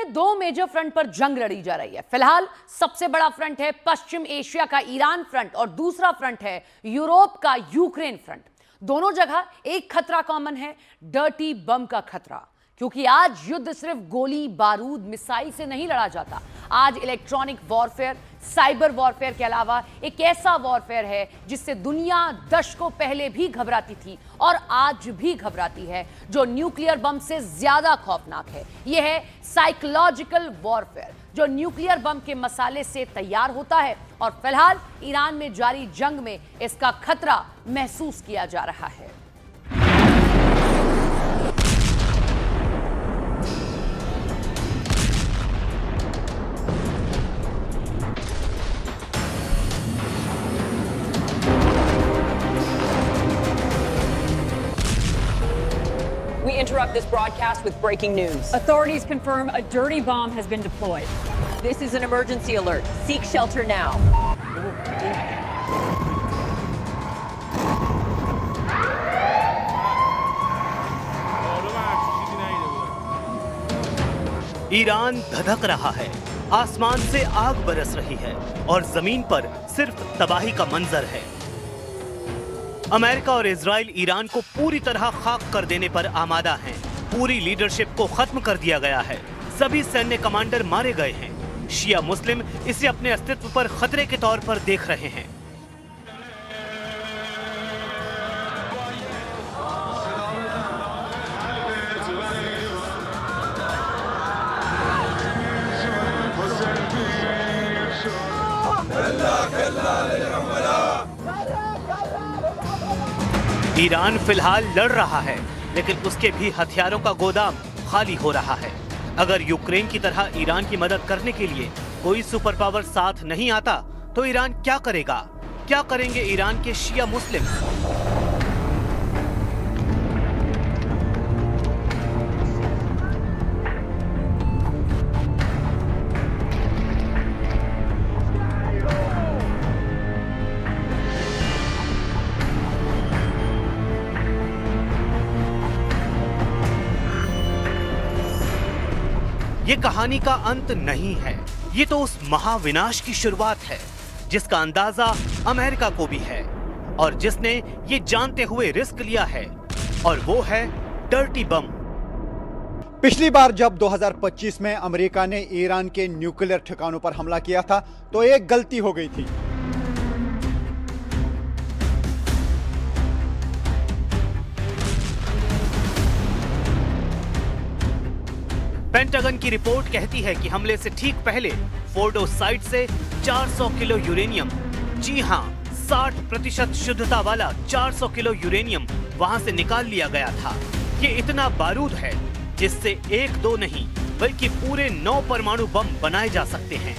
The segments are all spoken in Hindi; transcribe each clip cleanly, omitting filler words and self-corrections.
में दो मेजर फ्रंट पर जंग लड़ी जा रही है। फिलहाल सबसे बड़ा फ्रंट है पश्चिम एशिया का ईरान फ्रंट और दूसरा फ्रंट है यूरोप का यूक्रेन फ्रंट। दोनों जगह एक खतरा कॉमन है, डर्टी बम का खतरा। क्योंकि आज युद्ध सिर्फ गोली बारूद मिसाइल से नहीं लड़ा जाता। आज इलेक्ट्रॉनिक वॉरफेयर, साइबर वॉरफेयर के अलावा एक ऐसा वॉरफेयर है जिससे दुनिया दशकों पहले भी घबराती थी और आज भी घबराती है, जो न्यूक्लियर बम से ज्यादा खौफनाक है। यह है साइकोलॉजिकल वॉरफेयर, जो न्यूक्लियर बम के मसाले से तैयार होता है और फिलहाल ईरान में जारी जंग में इसका खतरा महसूस किया जा रहा है। We interrupt this broadcast with breaking news. Authorities confirm a dirty bomb has been deployed. This is an emergency alert. Seek shelter now. Iran धधक रहा है, आसमान से आग बरस रही है और जमीन पर सिर्फ तबाही का मंजर है। अमेरिका और इजराइल ईरान को पूरी तरह खाक कर देने पर आमादा हैं। पूरी लीडरशिप को खत्म कर दिया गया है। सभी सैन्य कमांडर मारे गए हैं। शिया मुस्लिम इसे अपने अस्तित्व पर खतरे के तौर पर देख रहे हैं। ईरान फिलहाल लड़ रहा है, लेकिन उसके भी हथियारों का गोदाम खाली हो रहा है। अगर यूक्रेन की तरह ईरान की मदद करने के लिए कोई सुपर पावर साथ नहीं आता, तो ईरान क्या करेगा? क्या करेंगे ईरान के शिया मुस्लिम? ये कहानी का अंत नहीं है, ये तो उस महाविनाश की शुरुआत है जिसका अंदाजा अमेरिका को भी है और जिसने ये जानते हुए रिस्क लिया है, और वो है डर्टी बम। पिछली बार जब 2025 में अमेरिका ने ईरान के न्यूक्लियर ठिकानों पर हमला किया था तो एक गलती हो गई थी। पेंटागन की रिपोर्ट कहती है कि हमले से ठीक पहले फोर्डो साइट से 400 किलो यूरेनियम, जी हां 60% शुद्धता वाला 400 किलो यूरेनियम वहां से निकाल लिया गया था। ये इतना बारूद है जिससे एक दो नहीं बल्कि पूरे 9 परमाणु बम बनाए जा सकते हैं।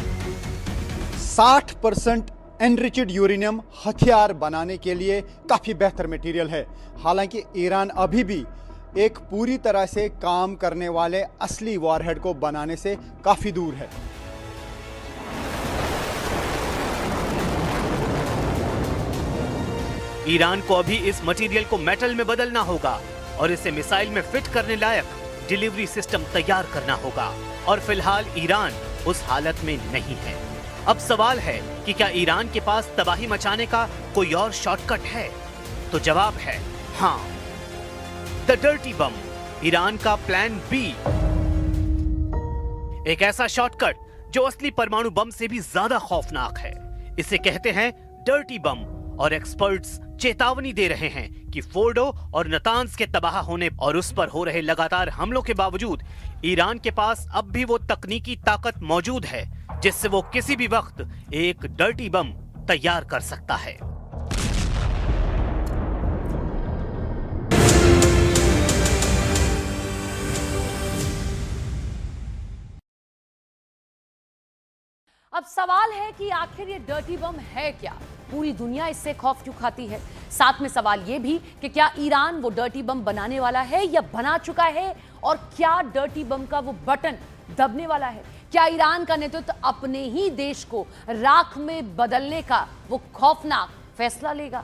60% एनरिचड यूरेनियम हथियार बनाने के लिए काफी बेहतर मटेरियल है। हालांकि ईरान अभी भी एक पूरी तरह से काम करने वाले असली वॉरहेड को बनाने से काफी दूर है। ईरान को अभी इस मटेरियल को मेटल में बदलना होगा और इसे मिसाइल में फिट करने लायक डिलीवरी सिस्टम तैयार करना होगा, और फिलहाल ईरान उस हालत में नहीं है। अब सवाल है कि क्या ईरान के पास तबाही मचाने का कोई और शॉर्टकट है? तो जवाब है हाँ, द डर्टी बम, ईरान का प्लान बी। एक ऐसा शॉर्टकट जो असली परमाणु बम से भी ज्यादा खौफनाक है। इसे कहते हैं डर्टी बम, और एक्सपर्ट्स चेतावनी दे रहे हैं कि फोर्डो और नतांज के तबाह होने और उस पर हो रहे लगातार हमलों के बावजूद ईरान के पास अब भी वो तकनीकी ताकत मौजूद है जिससे वो किसी भी वक्त एक डर्टी बम तैयार कर सकता है। अब सवाल है कि आखिर ये डर्टी बम है क्या? पूरी दुनिया इससे खौफ क्यों खाती है? साथ में सवाल ये भी कि क्या ईरान वो डर्टी बम बनाने वाला है या बना चुका है, और क्या डर्टी बम का वो बटन दबने वाला है? क्या ईरान का नेतृत्व अपने ही देश को राख में बदलने का वो खौफनाक फैसला लेगा?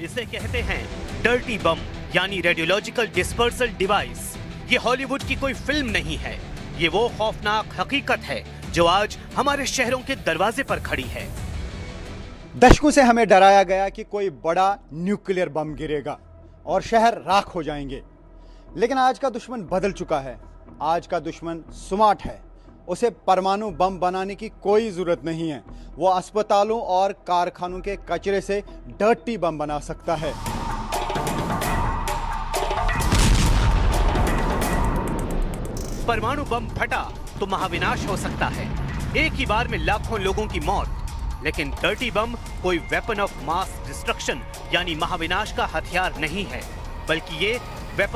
इसे कहते हैं डर्टी बम यानी रेडियोलॉजिकल डिस्पर्सल डिवाइस। ये हॉलीवुड की कोई फिल्म नहीं है, ये वो खौफनाक हकीकत है जो आज हमारे शहरों के दरवाजे पर खड़ी है। दशकों से हमें डराया गया कि कोई बड़ा न्यूक्लियर बम गिरेगा और शहर राख हो जाएंगे, लेकिन आज का दुश्मन बदल चुका है। आज का दुश्मन स्मार्ट है, उसे परमाणु बम बनाने की कोई जरूरत नहीं है। वो अस्पतालों और कारखानों के कचरे से डर्टी बम बना सकता है। परमाणु बम फटा तो महाविनाश हो सकता है, एक ही बार में लाखों लोगों की मौत। लेकिन डर्टी बम कोई वेपन ऑफ मास डिस्ट्रक्शन यानी महाविनाश का हथियार नहीं है, बल्कि ये